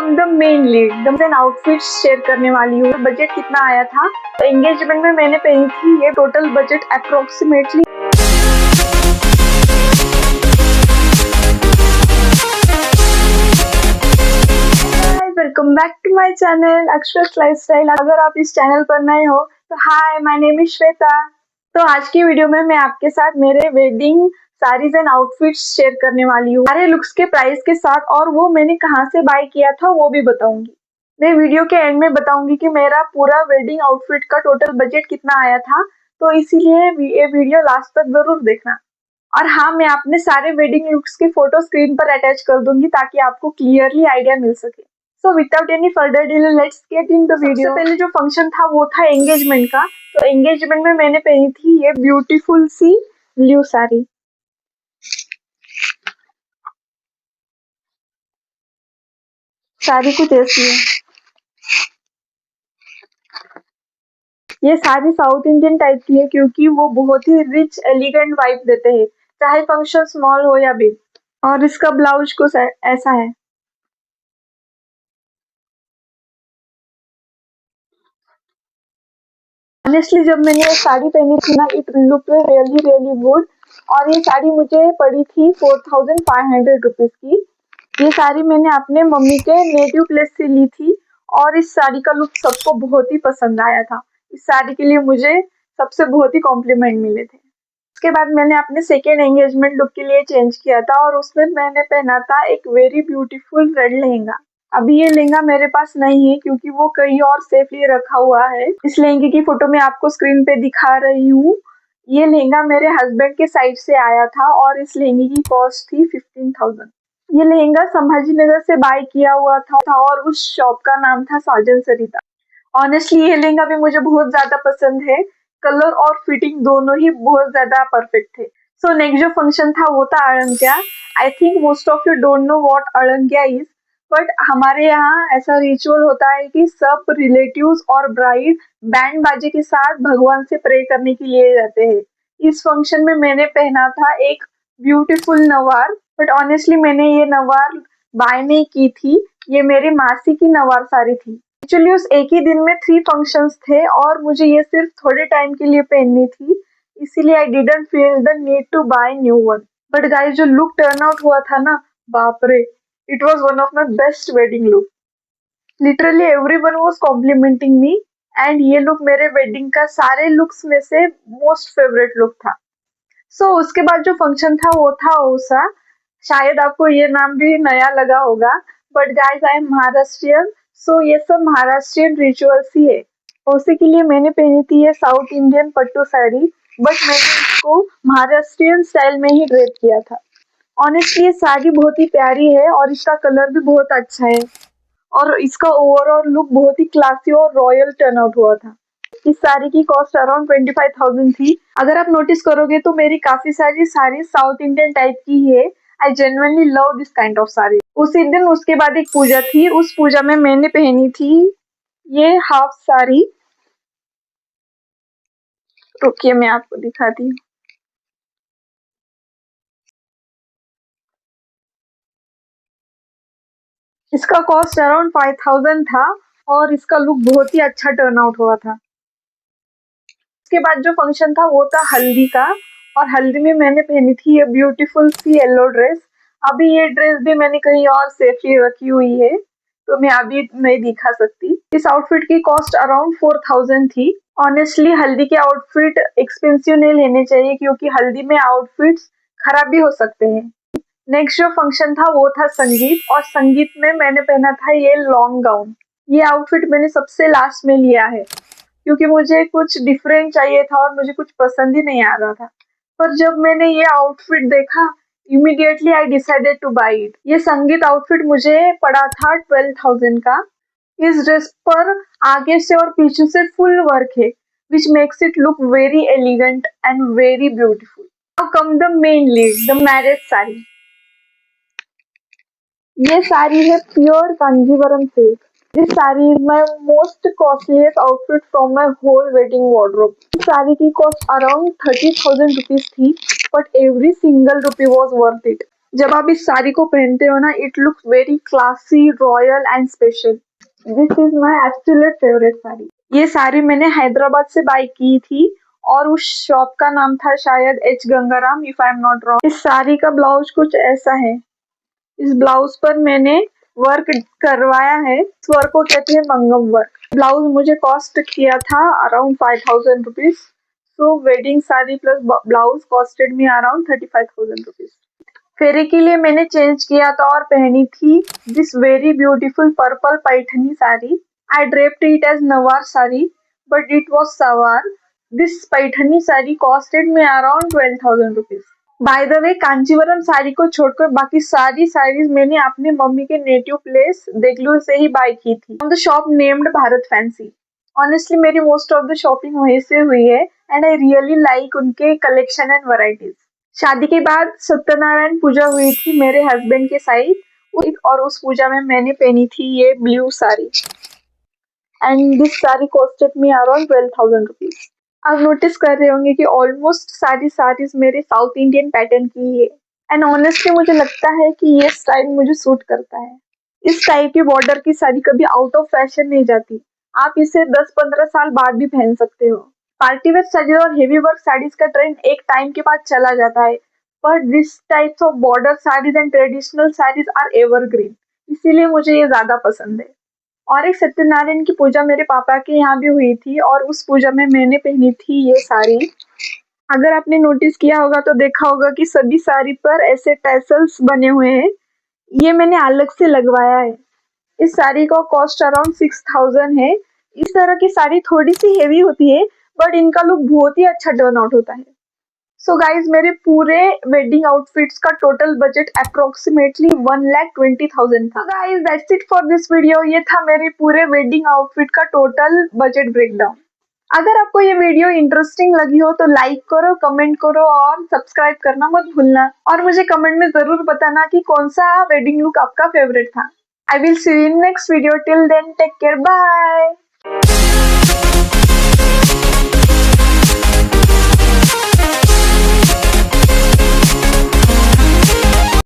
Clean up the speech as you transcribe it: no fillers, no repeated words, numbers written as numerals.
Come the main lead the outfit share करने वाली हूँ। बजट कितना आया था, एंगेजमेंट में मैंने पहनी थी ये total budget approximately welcome back to my channel Akshara's lifestyle. अगर आप इस चैनल पर नए हो तो hi, my name is Shweta. तो आज की वीडियो में मैं आपके साथ मेरे wedding saris and outfits share करने वाली हूँ, सारे लुक्स के प्राइस के साथ, और वो मैंने कहाँ से बाय किया था वो भी बताऊंगी। मैं वीडियो के एंड में बताऊंगी कि मेरा पूरा वेडिंग आउटफिट का टोटल बजट कितना आया था, तो इसीलिए ये वीडियो लास्ट तक जरूर देखना। और हाँ, मैं अपने सारे वेडिंग लुक्स की फोटो स्क्रीन पर अटैच कर दूंगी ताकि आपको क्लियरली आइडिया मिल सके। So without any further delay let's get in the video. सबसे पहले जो फंक्शन था वो था एंगेजमेंट का। तो एंगेजमेंट में मैंने पहनी थी ये ब्यूटीफुल सी ब्लू साड़ी। साड़ी कुछ ऐसी है। ये साड़ी साउथ इंडियन टाइप की है क्योंकि वो बहुत ही रिच एलिगेंट वाइब देते हैं, चाहे फंक्शन स्मॉल हो या बिग। और इसका ब्लाउज कुछ ऐसा है। ऑनेस्टली जब मैंने ये साड़ी पहनी थी ना, it look really really good. और ये साड़ी मुझे पड़ी थी 4500 रुपीज की। ये साड़ी मैंने अपने मम्मी के नेटिव प्लेस से ली थी और इस साड़ी का लुक सबको बहुत ही पसंद आया था। इस साड़ी के लिए मुझे सबसे बहुत ही कॉम्प्लीमेंट मिले थे। उसके बाद मैंने अपने सेकेंड एंगेजमेंट लुक के लिए चेंज किया था और उसमें मैंने पहना था एक वेरी ब्यूटीफुल रेड लहंगा। अभी ये लहंगा मेरे पास नहीं है क्योंकि वो कहीं और सेफली रखा हुआ है। इस लहंगे की फोटो मैं आपको स्क्रीन पे दिखा रही हूँ। ये लहंगा मेरे हस्बैंड के साइड से आया था और इस लहंगे की कॉस्ट थी 15,000। ये लहंगा संभाजी नगर से बाय किया हुआ था और उस शॉप का नाम था साजन सरिता। ऑनेस्टली ये लहंगा भी मुझे बहुत ज्यादा पसंद है। कलर और फिटिंग दोनों ही बहुत ज्यादा परफेक्ट थे। सो नेक्स्ट जो फंक्शन था वो था अड़ंग्या। I think most of you don't know what adangya is, but हमारे यहाँ ऐसा रिचुअल होता है कि सब रिलेटिव्स और ब्राइड बैंड बाजे के साथ भगवान से प्रे करने के लिए जाते हैं। इस फंक्शन में मैंने पहना था एक ब्यूटीफुल नवार, बट ऑनेस्टली मैंने ये नवार बाय नहीं की थी। ये मेरी मासी की नवार साड़ी थी। एक्चुअली उस एक ही दिन में 3 फंक्शंस थे और मुझे ये सिर्फ थोड़े टाइम के लिए पहननी थी, इसीलिए I didn't feel the need to buy new one. But guys, जो लुक टर्न आउट हुआ था ना, बाप रे, it was one of my best wedding look. Literally everyone was complimenting me and ये लुक मेरे वेडिंग का सारे लुक्स में से मोस्ट फेवरेट लुक था। उसके बाद जो फंक्शन था वो था ओसा। शायद आपको ये नाम भी नया लगा होगा, but guys I am Maharashtrian, so ये सब महाराष्ट्रियन रिचुअल्स ही है। ओसे के लिए मैंने पहनी थी ये south Indian pattu sari, but मैंने इसको महाराष्ट्रियन स्टाइल में ही ड्रेप किया था। ऑनेस्टली ये साड़ी बहुत ही प्यारी है और इसका कलर भी बहुत अच्छा है और इसका ओवरऑल लुक बहुत ही क्लासी और रॉयल टर्न आउट हुआ था। इस साड़ी की कॉस्ट अराउंड 25,000 थी। अगर आप नोटिस करोगे तो मेरी काफी सारी साड़ी साउथ इंडियन टाइप की ही है। I genuinely love this kind of sari. उसी दिन उसके बाद एक पूजा थी, उस पूजा में मैंने पहनी थी ये हाफ साड़ी। रुकिए मैं आपको दिखाती हूँ। इसका कॉस्ट अराउंड 5,000 था और इसका लुक बहुत ही अच्छा टर्न आउट हुआ था। उसके बाद जो फंक्शन था वो था हल्दी का, और हल्दी में मैंने पहनी थी ये ब्यूटीफुल सी येलो ड्रेस। अभी ये ड्रेस भी मैंने कहीं और सेफली रखी हुई है, तो मैं अभी नहीं दिखा सकती। इस आउटफिट की कॉस्ट अराउंड 4,000 थी। ऑनेस्टली हल्दी के आउटफिट एक्सपेंसिव नहीं लेने चाहिए क्योंकि हल्दी में आउटफिट्स खराब भी हो सकते हैं। नेक्स्ट जो फंक्शन था वो था संगीत, और संगीत में मैंने पहना था ये लॉन्ग गाउन। ये आउटफिट मैंने सबसे लास्ट में लिया है क्योंकि मुझे कुछ डिफरेंट चाहिए था और मुझे कुछ पसंद ही नहीं आ रहा था। पर जब मैंने ये आउटफिट देखा, immediately I decided two by it. ये संगीत आउटफिट मुझे पड़ा था 12,000 का। इस ड्रेस पर आगे से और पीछे से फुल वर्क है, which makes it look very elegant and very beautiful. Now come the main lead, the marriage sari. ये साड़ी है pure Kanjeevaram silk. This sari is my most costliest outfit from my whole wedding wardrobe. इस साड़ी की cost around 30,000 rupees थी, but every single rupee was worth it. जब आप इस साड़ी को पहनते हो ना, it looks very classy, royal and special. This is my absolute favourite sari. ये साड़ी मैंने हैदराबाद से बाय की थी और उस शॉप का नाम था शायद H Gangaram, if I am not wrong. इस साड़ी का ब्लाउज कुछ ऐसा है। इस ब्लाउज पर मैंने वर्क करवाया है। इस वर्क को कहते हैं मंगम वर्क। ब्लाउज मुझे कॉस्ट किया था around 5000 rupees. So wedding sari plus blouse costed me around 35,000 rupees. फेरे के लिए मैंने चेंज किया था और पहनी थी this very beautiful purple Paithani sari. I draped it as Nauvari sari but it was सवार। दिस पैठनी साड़ी कॉस्टेड में around 12,000 rupees. By the way, Kanjeevaram sari को छोड़कर बाकी सारी साड़ीज मैंने अपनी मम्मी के नेटिव प्लेस देगलूर से ही बाय की थी, on the shop named Bharat fancy. Honestly मेरी मोस्ट ऑफ द शॉपिंग वहीं से हुई है एंड आई रियली लाइक उनके कलेक्शन एंड वैरायटीज। शादी के बाद सत्यनारायण पूजा हुई थी मेरे हस्बैंड के साइड और उस पूजा में मैंने पहनी थी ये blue sari and this sari costed me around 12,000 rupees. आप नोटिस कर रहे होंगे कि ऑलमोस्ट सारी साड़ीज मेरे साउथ इंडियन पैटर्न की ही है एंड ऑनेस्टली मुझे लगता है कि ये स्टाइल मुझे सूट करता है। इस टाइप की बॉर्डर की साड़ी कभी आउट ऑफ फैशन नहीं जाती। आप इसे 10-15 साल बाद भी पहन सकते हो। पार्टी वेयर साड़ीज और हेवी वर्क साड़ीज का ट्रेंड एक टाइम के बाद चला जाता है, पर this types of border saris and traditional saris are evergreen, इसीलिए मुझे ये ज्यादा पसंद है। और एक सत्यनारायण की पूजा मेरे पापा के यहाँ भी हुई थी और उस पूजा में मैंने पहनी थी ये साड़ी। अगर आपने नोटिस किया होगा तो देखा होगा कि सभी साड़ी पर ऐसे टैसल्स बने हुए हैं। ये मैंने अलग से लगवाया है। इस साड़ी का कॉस्ट अराउंड 6,000 है। इस तरह की साड़ी थोड़ी सी हेवी होती है बट इनका लुक बहुत ही अच्छा टर्न आउट होता है। सो गाइज, मेरे पूरे वेडिंग आउटफिट्स का टोटल बजट अप्रोक्सीमेटली 1,20,000 था। Guys that's it for this video. ये था मेरे पूरे वेडिंग आउटफिट का टोटल बजट ब्रेकडाउन। अगर आपको ये वीडियो इंटरेस्टिंग लगी हो तो लाइक करो, कमेंट करो और सब्सक्राइब करना मत भूलना। और मुझे कमेंट में जरूर बताना कि कौन सा वेडिंग लुक आपका फेवरेट था। I will see you in next video. Till then take care, bye.